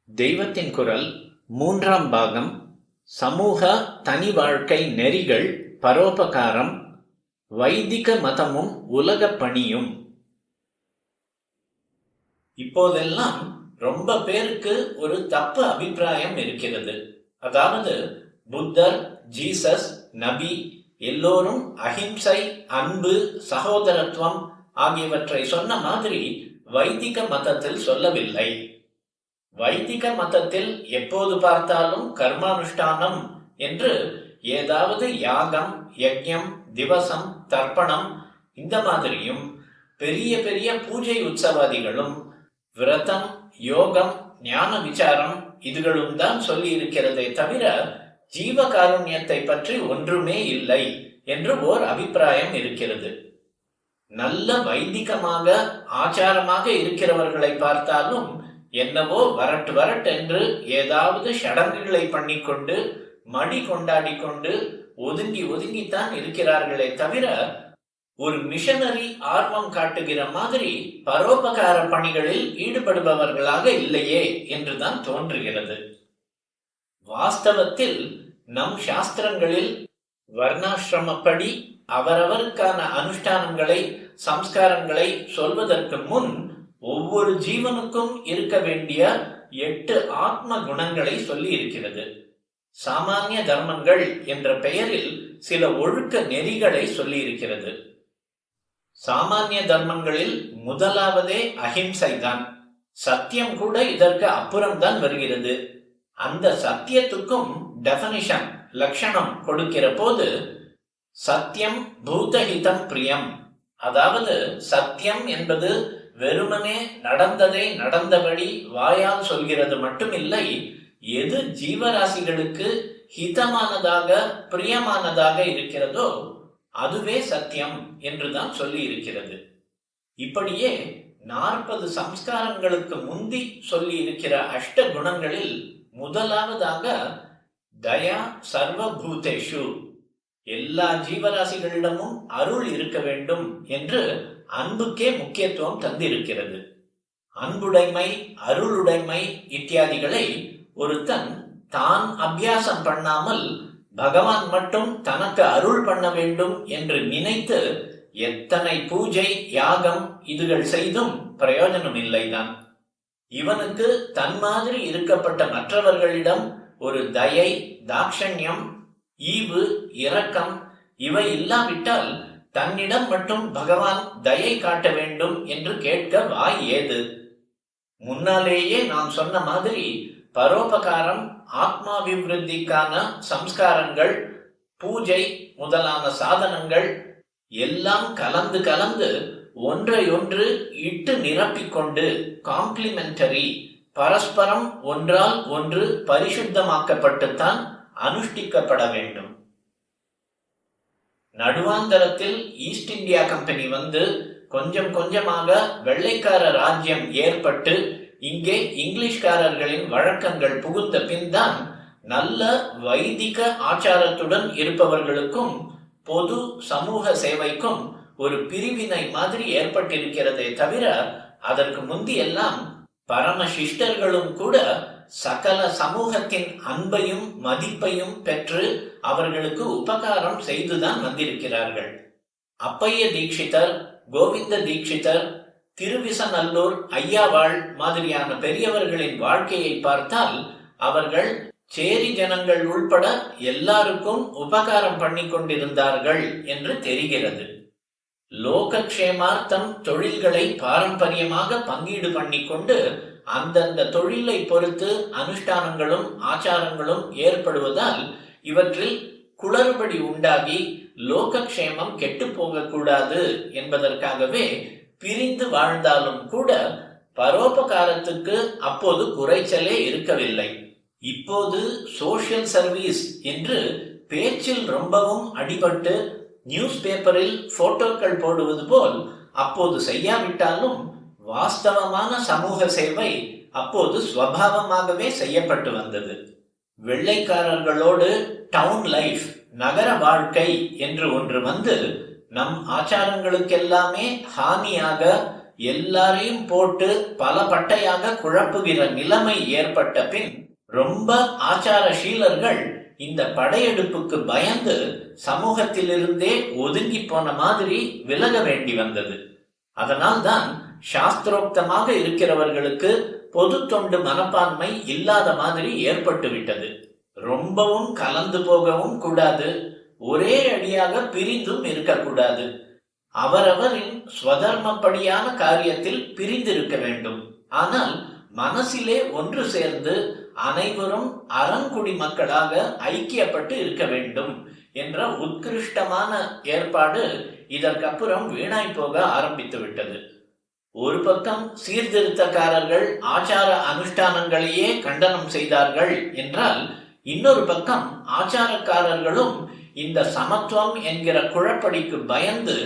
தெய்வத்தின் குரல் 3ஆம் பாகம். சமூக தனி வாழ்க்கை நெறிகள், பரோபகாரம், வைதிக மதமும் உலக பணியும். இப்போதெல்லாம் ரொம்ப பேருக்கு ஒரு தப்பு அபிப்பிராயம் இருக்கிறது. அதாவது புத்தர், ஜீசஸ், நபி எல்லோரும் அஹிம்சை, அன்பு, சகோதரத்துவம் ஆகியவற்றை சொன்ன மாதிரி வைதிக மதத்தில் சொல்லவில்லை. வைதிக மதத்தில் எப்போது பார்த்தாலும் கர்மானுஷ்டானம் என்று ஏதாவது யாகம், யஜ்யம், திவசம், தர்ப்பணம் இந்த மாதிரியும் பெரிய பெரிய பூஜை உற்சவாதிகளும் விரதம், யோகம், ஞான விசாரம் இதுகளும் தான் சொல்லி இருக்கிறதே தவிர ஜீவகாருண்யத்தை பற்றி ஒன்றுமே இல்லை என்று ஓர் அபிப்பிராயம் இருக்கிறது. நல்ல வைதிகமாக ஆச்சாரமாக இருக்கிறவர்களை பார்த்தாலும் என்னவோ வரட்டு என்று ஏதாவது சடங்குகளை பண்ணிக்கொண்டு மடி கொண்டாடி கொண்டு ஒதுங்கித்தான் இருக்கிறார்களே தவிர ஒரு மிஷனரி ஆர்வம் காட்டுகிற மாதிரி பரோபகார பணிகளில் ஈடுபடுபவர்களாக இல்லையே என்றுதான் தோன்றுகிறது. வாஸ்தவத்தில் நம் சாஸ்திரங்களில் வர்ணாசிரமப்படி அவரவருக்கான அனுஷ்டானங்களை, சம்ஸ்காரங்களை சொல்வதற்கு முன் ஒவ்வொரு ஜீவனுக்கும் இருக்க வேண்டிய 8 ஆத்ம குணங்களை சொல்லி இருக்கிறது. சாமானிய தர்மங்கள் என்ற பெயரில் சில ஒழுக்க நெறிகளை சொல்லி இருக்கிறது. சாமானிய தர்மங்களில் முதலாவதே அஹிம்சை தான். சத்தியம் கூட இதற்கு அப்புறம்தான் வருகிறது. அந்த சத்தியத்துக்கும் டெஃபனிஷன், லட்சணம் கொடுக்கிற போது சத்தியம் பூதஹிதம் பிரியம், அதாவது சத்தியம் என்பது வெறுமனே நடந்ததை நடந்தபடி வாயால் சொல்கிறது மட்டுமில்லை, எது ஜீவராசிகளுக்கு ஹிதமானதாக பிரியமானதாக இருக்கிறதோ அதுவே சத்தியம் என்றுதான் சொல்லி இருக்கிறது. இப்படியே 40 சம்ஸ்காரங்களுக்கு முந்தி சொல்லி இருக்கிற அஷ்ட குணங்களில் முதலாவதாக தயா சர்வபூதேஷு, எல்லா ஜீவராசிகளிடமும் அருள் இருக்க வேண்டும் என்று அன்புக்கே முக்கியத்துவம் தந்திருக்கிறது. அன்புடைமை, அருளுடைமை இத்தியாதிகளை ஒருத்தன் தான் அபியாசம் பண்ணாமல் பகவான் மட்டும் தனக்கு அருள் பண்ண வேண்டும் என்று நினைத்து எத்தனை பூஜை, யாகம் இதுகள் செய்தும் பிரயோஜனம் இல்லைதான். இவனுக்கு தன் மாதிரி இருக்கப்பட்ட மற்றவர்களிடம் ஒரு தயை, தாட்சண்யம், ஈவு, இரக்கம் இவை இல்லாவிட்டால் தன்னிடம் மட்டும் பகவான் தயை காட்ட வேண்டும் என்று கேட்க வாய் ஏது? முன்னாலேயே நான் சொன்ன மாதிரி பரோபகாரம், ஆத்மாபிவிருத்திக்கான சம்ஸ்காரங்கள், பூஜை முதலான சாதனங்கள் எல்லாம் கலந்து ஒன்றையொன்று இட்டு நிரப்பிக்கொண்டு காம்ப்ளிமெண்டரி, பரஸ்பரம் ஒன்றால் ஒன்று பரிசுத்தமாக்கப்பட்டுத்தான் அனுஷ்டிக்கப்பட வேண்டும். நடுவாந்தரத்தில் ஈஸ்ட் இந்தியா கம்பெனி வந்து கொஞ்சம் கொஞ்சமாக வெள்ளைக்கார ராஜ்யம் ஏற்பட்டு இங்கே இங்கிலீஷ்காரர்களின் வழக்கங்கள் புகுந்த பின் தான் நல்ல வைதிக ஆச்சாரத்துடன் இருப்பவர்களுக்கும் பொது சமூக சேவைக்கும் ஒரு பிரிவினை மாதிரி ஏற்பட்டிருக்கிறதே தவிர அதற்கு முந்தியெல்லாம் பரமசிஷ்டர்களும் கூட சகல சமூகத்தின் அன்பையும் மதிப்பையும் பெற்று அவர்களுக்கு உபகாரம் செய்துதான் வந்திருக்கிறார்கள். அப்பைய தீட்சிதர், கோவிந்த தீட்சிதர், திருவிசநல்லூர் ஐயாவாள் மாதிரியான பெரியவர்களின் வாழ்க்கையை பார்த்தால் அவர்கள் சேரி ஜனங்கள் உள்பட எல்லாருக்கும் உபகாரம் பண்ணி கொண்டிருந்தார்கள் என்று தெரிகிறது. லோகக்ஷேமார்த்தம் தொழில்களை பாரம்பரியமாக பங்கீடு பண்ணிக்கொண்டு அந்தந்த தொழிலை பொறுத்து அனுஷ்டானங்களும் ஆச்சாரங்களும் ஏற்படுவதால் இவற்றில் குளறுபடி உண்டாகி லோகக்ஷேமம் கெட்டு போகக்கூடாது என்பதற்காகவே பிரிந்து வாழ்ந்தாலும் கூட பரோபகாரத்துக்கு அப்போது குறைச்சலே இருக்கவில்லை. இப்போது சோஷியல் சர்வீஸ் என்று பேச்சில் ரொம்பவும் அடிபட்டு நியூஸ் பேப்பரில் போட்டோக்கள் போடுவது போல் அப்போது செய்யாவிட்டாலும் வாஸ்தவமான சமூக சேவை அப்போது ஸ்வபாவமாகவே செய்யப்பட்டு வந்தது. வெள்ளைக்காரர்களோடு டவுன் லைஃப், நகர வாழ்க்கை என்று ஒன்று வந்து நம் ஆச்சாரங்களுக்கெல்லாமே ஹானியாக எல்லாரையும் போட்டு பல பட்டையாக குழப்புகிற நிலைமை ஏற்பட்ட பின் ரொம்ப ஆச்சாரசீலர்கள் இந்த படையெடுப்புக்கு பயந்து சமூகத்திலிருந்தே ஒதுங்கி போன மாதிரி விலக வேண்டி வந்தது. அதனால்தான் சாஸ்திரோக்தமாக இருக்கிறவர்களுக்கு பொது தொண்டு மனப்பான்மை இல்லாத மாதிரி ஏற்பட்டு விட்டது. ரொம்பவும் கலந்து போகவும் கூடாது, ஒரே அடியாக பிரிந்தும் இருக்கக்கூடாது. அவரவரின் ஸ்வதர்மப்படியான காரியத்தில் பிரிந்திருக்க வேண்டும். ஆனால் மனசிலே ஒன்று சேர்ந்து அனைவரும் அறங்குடி மக்களாக ஐக்கியப்பட்டு இருக்க வேண்டும் என்ற உத்கிருஷ்டமான ஏற்பாடு இதற்கப்புறம் வீணாய் போக ஆரம்பித்து விட்டது. ஒரு பக்கம் சீர்திருத்தக்காரர்கள் ஆச்சார அனுஷ்டானங்களையே கண்டனம் செய்தார்கள் என்றால், இன்னொரு பக்கம் ஆச்சாரக்காரர்களும் இந்த சமத்துவம் என்கிற குழப்படிக்கு பயந்து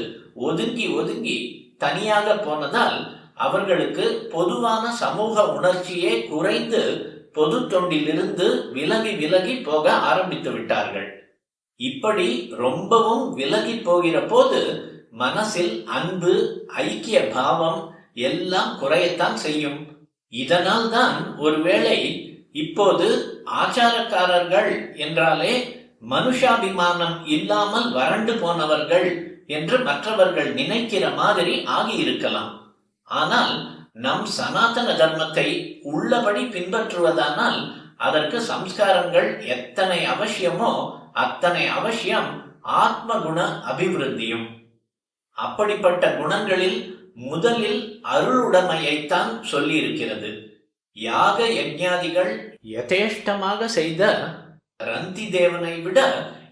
ஒதுங்கி ஒதுங்கி தனியாக போனதால் அவர்களுக்கு பொதுவான சமூக உணர்ச்சியே குறைந்து பொது தொண்டிலிருந்து விலகி விலகி போக ஆரம்பித்து விட்டார்கள். இப்படி ரொம்பவும் விலகி போகிற போது மனசில் அன்பு, ஐக்கிய பாவம் எல்லாம் குறையத்தான் செய்யும். இதனால் தான் ஒருவேளை இப்போது ஆச்சாரக்காரர்கள் என்றாலே மனுஷாபிமானம் இல்லாமல் வறண்டு போனவர்கள் என்று மற்றவர்கள் நினைக்கிற மாதிரி ஆகியிருக்கலாம். ஆனால் நம் சனாதன தர்மத்தை உள்ளபடி பின்பற்றுவதானால் அதற்கு சம்ஸ்காரங்கள் எத்தனை அவசியமோ அத்தனை அவசியம் ஆத்மகுண அபிவிருத்தியும். அப்படிப்பட்ட குணங்களில் முதலில் அருளுடைமையைத்தான் சொல்லியிருக்கிறது. யாக யஜ்ஞாதிகள் யதேஷ்டமாக செய்த ரந்தி தேவனை விட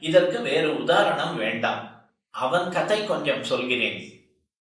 இதற்கு வேறு உதாரணம் வேண்டாம். அவன் கதை கொஞ்சம் சொல்கிறேன்.